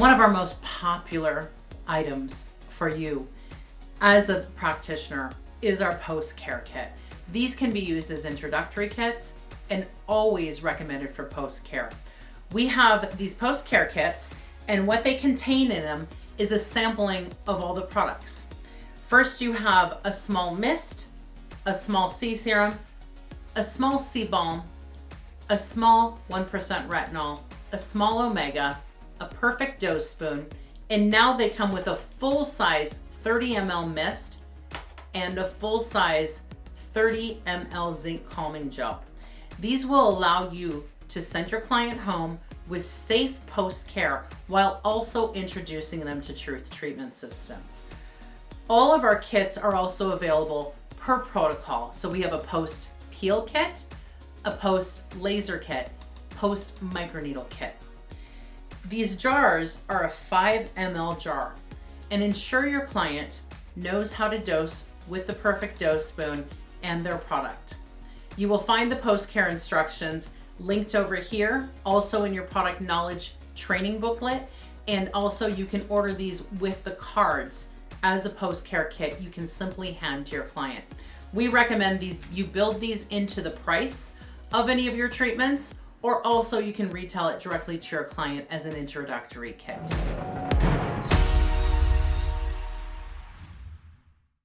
One of our most popular items for you as a practitioner is our post-care kit. These can be used as introductory kits and always recommended for post-care. We have these post-care kits, and what they contain in them is a sampling of all the products. First, you have a small mist, a small C serum, a small C balm, a small 1% retinol, a small omega, a perfect dose spoon, and now they come with a full-size 30 ml mist and a full-size 30 ml zinc calming gel. These will allow you to send your client home with safe post-care while also introducing them to Truth Treatment Systems. All of our kits are also available per protocol. So we have a post-peel kit, a post-laser kit, post-microneedle kit. These jars are a 5 ml jar, and ensure your client knows how to dose with the perfect dose spoon and their product. You will find the post-care instructions linked over here, also in your product knowledge training booklet, and also you can order these with the cards as a post-care kit you can simply hand to your client. We recommend you build these into the price of any of your treatments, or also you can retail it directly to your client as an introductory kit.